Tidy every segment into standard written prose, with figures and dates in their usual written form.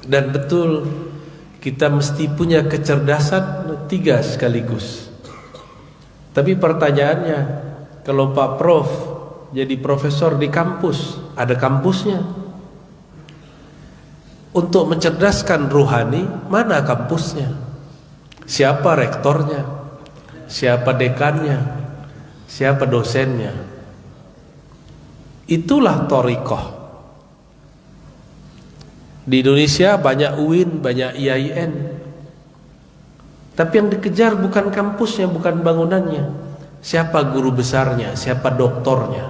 Dan betul, kita mesti punya kecerdasan 3 sekaligus. Tapi pertanyaannya, kalau Pak Prof jadi profesor di kampus, ada kampusnya. Untuk mencerdaskan ruhani, mana kampusnya? Siapa rektornya? Siapa dekannya? Siapa dosennya? Itulah thariqah. Di Indonesia banyak UIN, banyak IAIN. Tapi yang dikejar bukan kampusnya, bukan bangunannya. Siapa guru besarnya, siapa doktornya,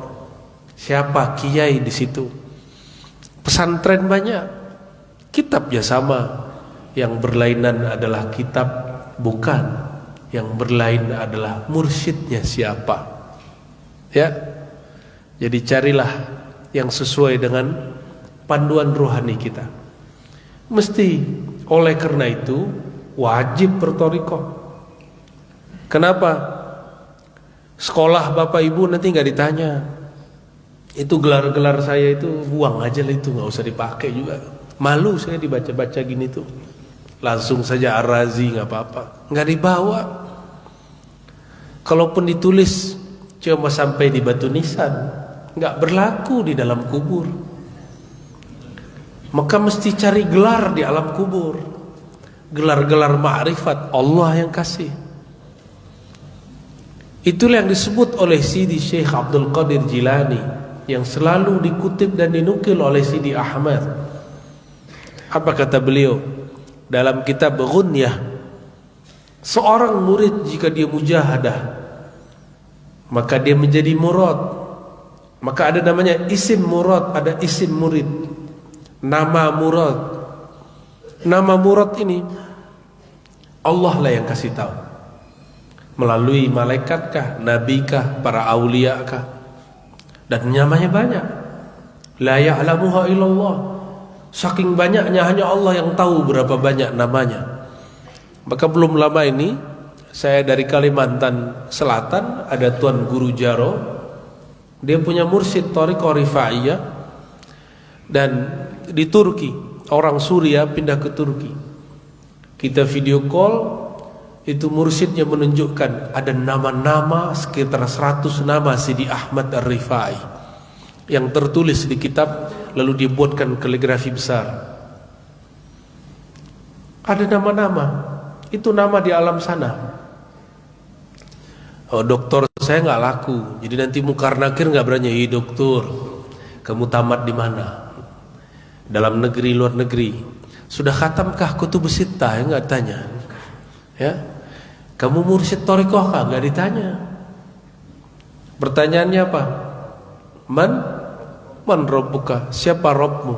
siapa kiai di situ. Pesantren banyak, kitabnya sama. Yang berlainan adalah kitab, bukan. Yang berlain adalah mursyidnya siapa. Ya. Jadi carilah yang sesuai dengan panduan rohani kita. Mesti oleh karena itu wajib berthariqah. Kenapa? Sekolah Bapak Ibu nanti nggak ditanya. Itu gelar-gelar saya itu buang aja lah, itu nggak usah dipakai juga. Malu saya dibaca-baca gini tuh. Langsung saja Ar-Razi nggak apa-apa, nggak dibawa. Kalaupun ditulis cuma sampai di batu nisan, nggak berlaku di dalam kubur. Maka mesti cari gelar di alam kubur. Gelar-gelar ma'rifat Allah yang kasih. Itulah yang disebut oleh Sidi Syekh Abdul Qadir Jilani, yang selalu dikutip dan dinukil oleh Sidi Ahmad. Apa kata beliau dalam kitab Ghunyah? Seorang murid jika dia mujahadah, maka dia menjadi murad. Maka ada namanya isim murad, ada isim murid. Nama murad. Nama murad ini Allah lah yang kasih tahu. Melalui malaikatkah, nabikah, para auliyakah? Dan namanya banyak. La ya'lamuha illallah. Saking banyaknya hanya Allah yang tahu berapa banyak namanya. Maka belum lama ini saya dari Kalimantan Selatan, ada Tuan Guru Jaro. Dia punya mursyid thariqah rifaiyah. Dan di Turki, orang Suria pindah ke Turki. Kita video call, itu mursyidnya menunjukkan ada nama-nama, sekitar 100 nama Sidi Ahmad Ar-Rifai yang tertulis di kitab, lalu dibuatkan kaligrafi besar. Ada nama-nama, itu nama di alam sana. Oh, doktor saya nggak laku, jadi nanti mungkar nakir nggak berani. Dokter, kamu tamat di mana? Dalam negeri, luar negeri. Sudah khatamkah kutubus sittah? Enggak tanya. Ya. Kamu mursyid thariqah kah? Enggak ditanya. Pertanyaannya apa? Man rabbuka? Siapa Rabbmu?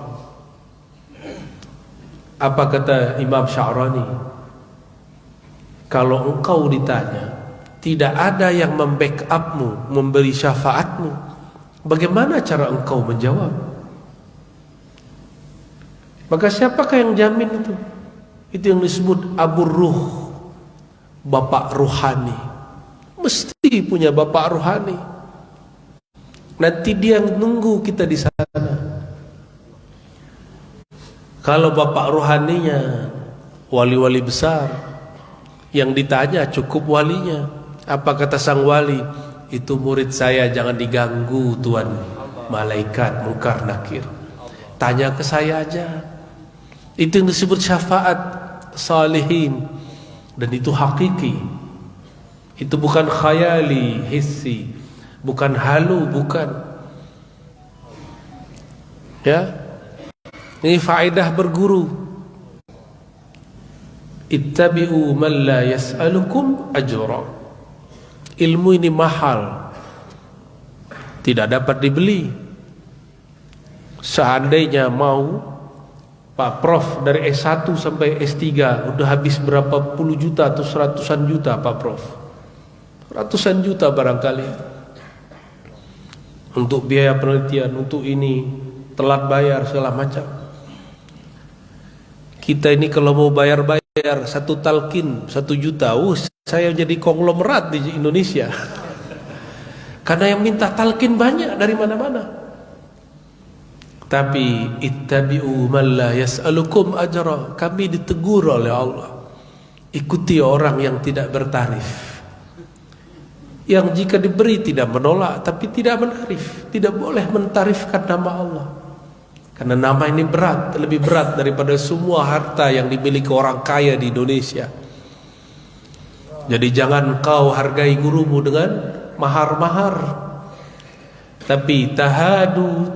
Apa kata Imam Sya'rani? Kalau engkau ditanya, tidak ada yang membackup-mu, memberi syafaatmu, bagaimana cara engkau menjawab? Maka siapakah yang jamin itu? Itu yang disebut Abu Ruh, bapak ruhani. Mesti punya bapak ruhani. Nanti dia nunggu kita di sana. Kalau bapak ruhaninya wali-wali besar, yang ditanya cukup walinya. Apa kata sang wali? Itu murid saya, jangan diganggu tuan malaikat mungkar nakir. Tanya ke saya aja. Itu yang disebut syafaat salihin. Dan itu hakiki. Itu bukan khayali, hissi, bukan halu, bukan. Ya. Ini faedah berguru. Ittabi'u man la yas'alukum ajra. Ilmu ini mahal, tidak dapat dibeli. Seandainya mau Pak Prof dari S1 sampai S3 udah habis berapa puluh juta atau seratusan juta Pak Prof. Ratusan juta barangkali. Untuk biaya penelitian, untuk ini, telat bayar segala macam. Kita ini kalau mau bayar satu talqin 1 juta, saya jadi konglomerat di Indonesia. Karena yang minta talqin banyak dari mana-mana. Tapi ittabi'u man la yas'alukum ajra. Kami ditegur oleh Allah, ikuti orang yang tidak bertarif, yang jika diberi tidak menolak, tapi tidak menarif. Tidak boleh mentarifkan nama Allah, karena nama ini berat, lebih berat daripada semua harta yang dimiliki orang kaya di Indonesia. Jadi jangan kau hargai gurumu dengan mahar-mahar, tapi tahabu,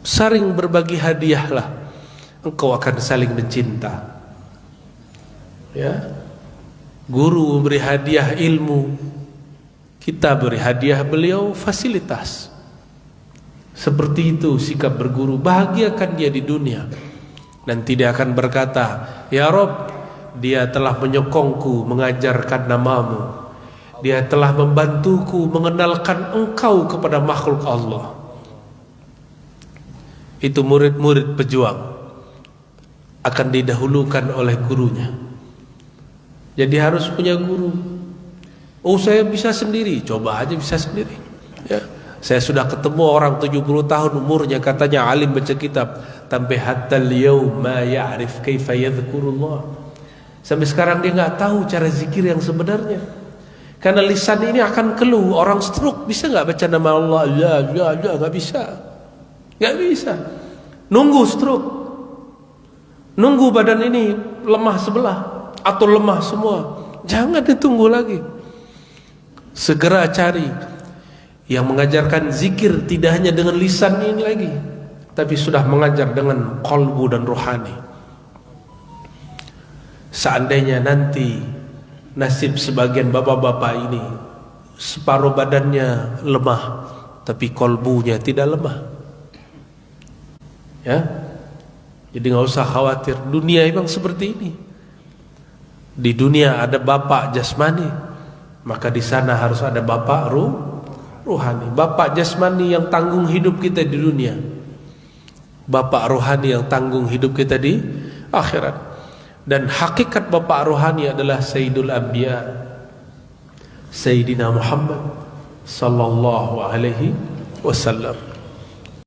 saling berbagi hadiahlah, engkau akan saling mencinta. Ya, guru beri hadiah ilmu, kita beri hadiah beliau fasilitas. Seperti itu sikap berguru. Bahagiakan dia di dunia, dan tidak akan berkata, ya Rob, dia telah menyokongku mengajarkan namamu, dia telah membantuku mengenalkan engkau kepada makhluk Allah. Itu murid-murid pejuang akan didahulukan oleh gurunya. Jadi harus punya guru. Oh, saya bisa sendiri, coba aja bisa sendiri. Ya, saya sudah ketemu orang 70 tahun umurnya, katanya alim baca kitab, sampai hatta al-yaum ma ya'rif kaifa yadhkurullah. Sampai sekarang dia nggak tahu cara zikir yang sebenarnya, karena lisan ini akan keluh. Orang stroke bisa nggak baca nama Allah? Ya, nggak bisa. Nunggu stroke, nunggu badan ini lemah sebelah atau lemah semua. Jangan ditunggu lagi, segera cari yang mengajarkan zikir, tidak hanya dengan lisan ini lagi, tapi sudah mengajar dengan qalbu dan rohani. Seandainya nanti nasib sebagian bapak-bapak ini, separuh badannya lemah tapi kolbunya tidak lemah, ya, jadi nggak usah khawatir. Dunia memang seperti ini. Di dunia ada bapak jasmani, maka di sana harus ada bapak ruhani. Bapak jasmani yang tanggung hidup kita di dunia, bapak rohani yang tanggung hidup kita di akhirat. Dan hakikat bapak rohani adalah Sayyidul Anbiya, Sayyidina Muhammad sallallahu alaihi wasallam.